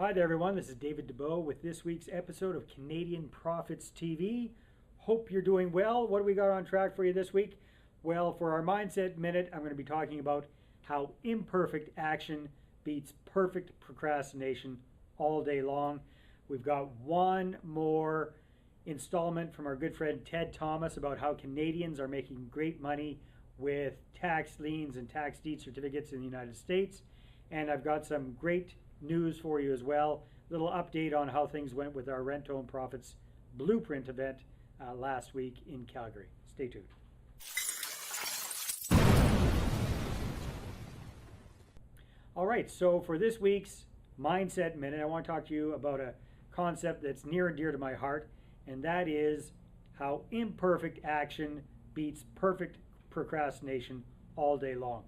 Hi there, everyone. This is David Dubeau with this week's episode of Canadian Profits TV. Hope you're doing well. What do we got on track for you this week? Well, for our Mindset Minute, I'm going to be talking about how imperfect action beats perfect procrastination all day long. We've got one more installment from our good friend Ted Thomas about how Canadians are making great money with tax liens and tax deed certificates in the United States. And I've got some great news for you as well. Little update on how things went with our Rent to Own Profits Blueprint event last week in Calgary. Stay tuned. All right, so for this week's Mindset Minute, I want to talk to you about a concept that's near and dear to my heart, and that is how imperfect action beats perfect procrastination all day long.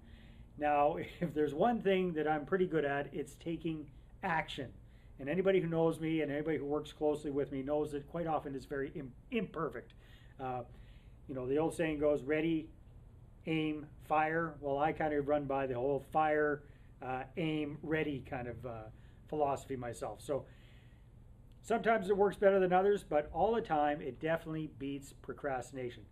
Now, if there's one thing that I'm pretty good at, it's taking action. And anybody who knows me and anybody who works closely with me knows that quite often it's very imperfect. The old saying goes, ready, aim, fire. Well, I kind of run by the whole fire, aim, ready kind of philosophy myself. So sometimes it works better than others, but all the time it definitely beats procrastination.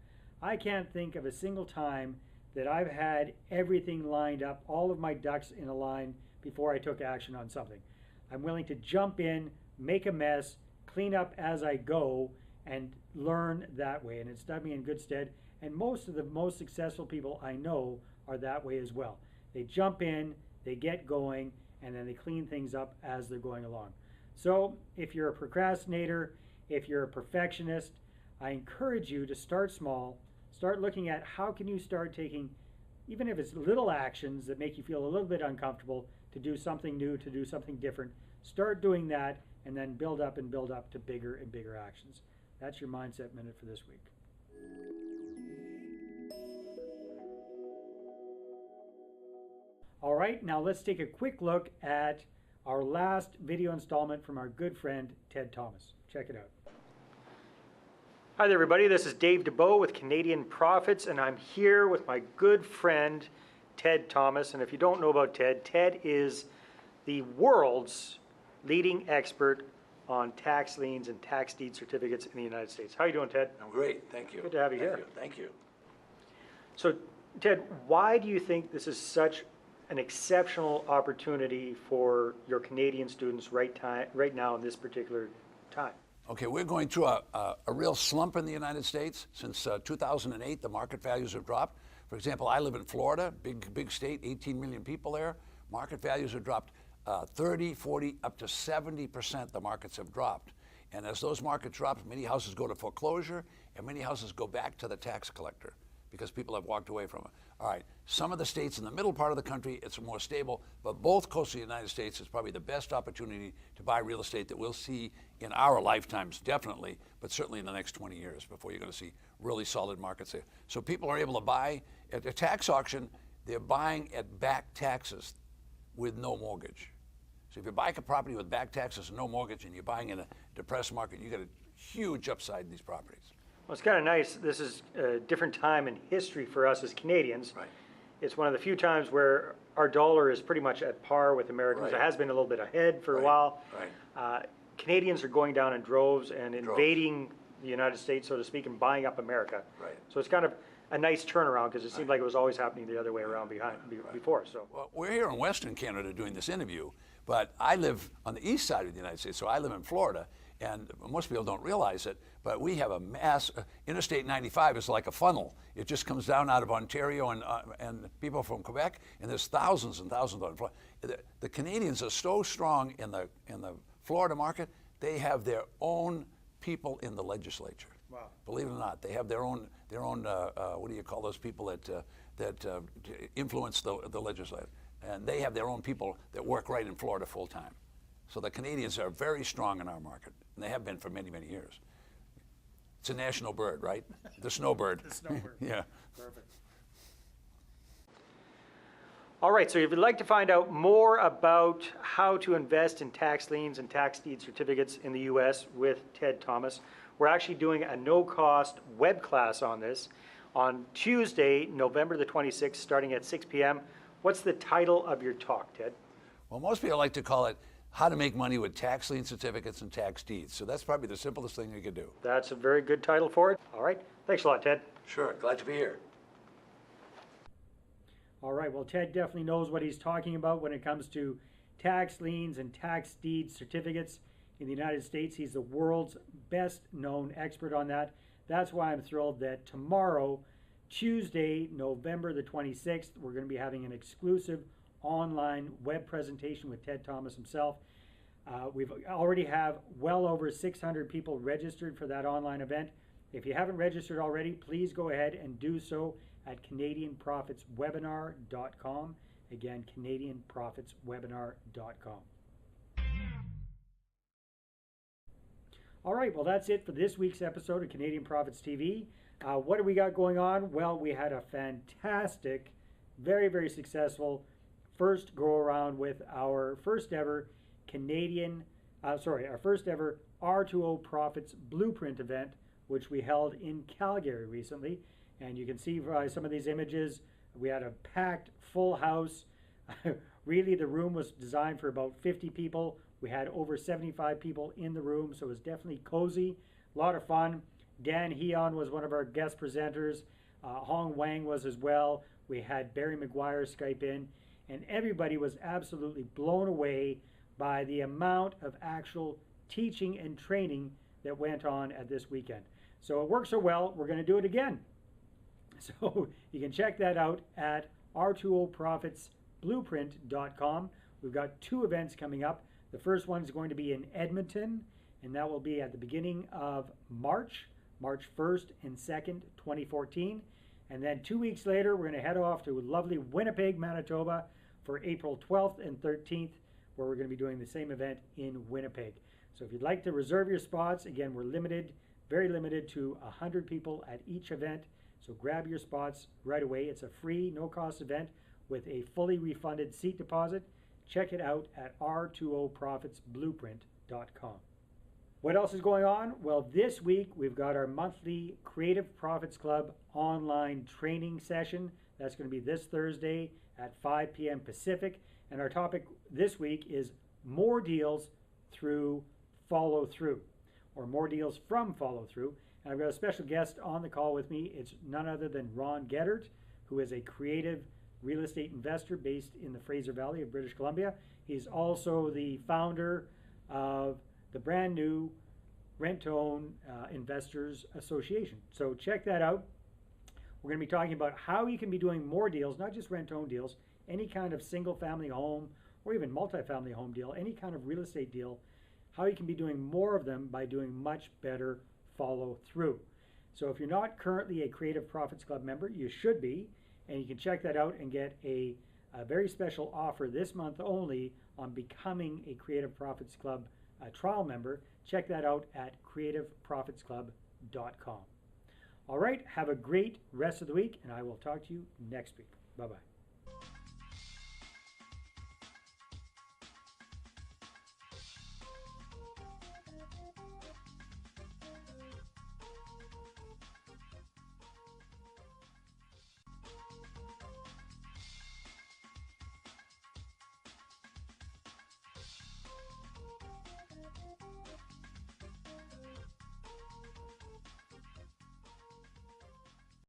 I can't think of a single time that I've had everything lined up, all of my ducks in a line before I took action on something. I'm willing to jump in, make a mess, clean up as I go, and learn that way. And it's done me in good stead. And most of the most successful people I know are that way as well. They jump in, they get going, and then they clean things up as they're going along. So if you're a procrastinator, if you're a perfectionist, I encourage you to start small. Start looking at how can you start taking, even if it's little actions that make you feel a little bit uncomfortable, to do something new, to do something different. Start doing that and then build up to bigger and bigger actions. That's your Mindset Minute for this week. All right, now let's take a quick look at our last video installment from our good friend Ted Thomas. Check it out. Hi there, everybody. This is Dave Dubeau with Canadian Profits, and I'm here with my good friend Ted Thomas. And if you don't know about Ted, Ted is the world's leading expert on tax liens and tax deed certificates in the United States. How are you doing, Ted? I'm great, thank you. Good to have you here. Thank you. So, Ted, why do you think this is such an exceptional opportunity for your Canadian students right now in this particular time? Okay, we're going through a real slump in the United States. Since 2008, the market values have dropped. For example, I live in Florida, big state, 18 million people there. Market values have dropped 30, 40, up to 70%. The markets have dropped. And as those markets drop, many houses go to foreclosure and many houses go back to the tax collector because people have walked away from it. All right, some of the states in the middle part of the country, it's more stable, but both coasts of the United States is probably the best opportunity to buy real estate that we'll see in our lifetimes, definitely, but certainly in the next 20 years before you're going to see really solid markets there. So people are able to buy at a tax auction, they're buying at back taxes with no mortgage. So if you buy a property with back taxes and no mortgage and you're buying in a depressed market, you get a huge upside in these properties. Well, it's kind of nice. This is a different time in history for us as Canadians. Right. It's one of the few times where our dollar is pretty much at par with Americans. Right. It has been a little bit ahead for a while. Right. Canadians are going down in droves and invading the United States, so to speak, and buying up America. Right. So it's kind of a nice turnaround because it seemed like it was always happening the other way around before. So. Well, we're here in Western Canada doing this interview, but I live on the east side of the United States, so I live in Florida. And most people don't realize it, but we have a Interstate 95 is like a funnel. It just comes down out of Ontario and people from Quebec, and there's thousands and thousands of them. The Canadians are so strong in the Florida market, they have their own people in the legislature. Wow. Believe it or not, they have their own what do you call those people that influence the legislature? And they have their own people that work right in Florida full time. So the Canadians are very strong in our market, and they have been for many, many years. It's a national bird, right? The snowbird. The snowbird. Yeah. Perfect. All right, so if you'd like to find out more about how to invest in tax liens and tax deed certificates in the U.S. with Ted Thomas, we're actually doing a no-cost web class on this on Tuesday, November the 26th, starting at 6 p.m. What's the title of your talk, Ted? Well, most people like to call it how to make money with tax lien certificates and tax deeds. So that's probably the simplest thing you could do. That's a very good title for it. All right. Thanks a lot, Ted. Sure, glad to be here. All right. Well, Ted definitely knows what he's talking about when it comes to tax liens and tax deed certificates in the United States. He's the world's best known expert on that. That's why I'm thrilled that tomorrow, Tuesday, November the 26th, we're going to be having an exclusive online web presentation with Ted Thomas himself. We've already have well over 600 people registered for that online event. If you haven't registered already, please go ahead and do so at CanadianProfitsWebinar.com. Again, CanadianProfitsWebinar.com. All right, well, that's it for this week's episode of Canadian Profits TV. What do we got going on? Well, we had a fantastic, very, very successful first go around with our first ever our first ever R2O Profits Blueprint event, which we held in Calgary recently. And you can see by some of these images, we had a packed full house. Really, the room was designed for about 50 people. We had over 75 people in the room, so it was definitely cozy, a lot of fun. Dan Heon was one of our guest presenters. Hong Wang was as well. We had Barry McGuire Skype in, and everybody was absolutely blown away by the amount of actual teaching and training that went on at this weekend. So it worked so well, we're going to do it again. So you can check that out at r2oprofitsblueprint.com. We've got 2 events coming up. The first one is going to be in Edmonton, and that will be at the beginning of March 1st and 2nd, 2014. And then 2 weeks later, we're going to head off to lovely Winnipeg, Manitoba for April 12th and 13th, where we're going to be doing the same event in Winnipeg. So if you'd like to reserve your spots, again, we're limited, very limited to 100 people at each event. So grab your spots right away. It's a free, no-cost event with a fully refunded seat deposit. Check it out at r2oprofitsblueprint.com. What else is going on? Well, this week we've got our monthly Creative Profits Club online training session. That's going to be this Thursday at 5 p.m. Pacific. And our topic this week is more deals through follow through, or more deals from follow through. And I've got a special guest on the call with me. It's none other than Ron Geddert, who is a creative real estate investor based in the Fraser Valley of British Columbia. He's also the founder of the brand new Rent-to-Own Investors Association. So check that out. We're going to be talking about how you can be doing more deals, not just rent-to-own deals, any kind of single-family home or even multi-family home deal, any kind of real estate deal, how you can be doing more of them by doing much better follow-through. So if you're not currently a Creative Profits Club member, you should be, and you can check that out and get a very special offer this month only on becoming a Creative Profits Club trial member. Check that out at creativeprofitsclub.com. All right, have a great rest of the week, and I will talk to you next week. Bye-bye.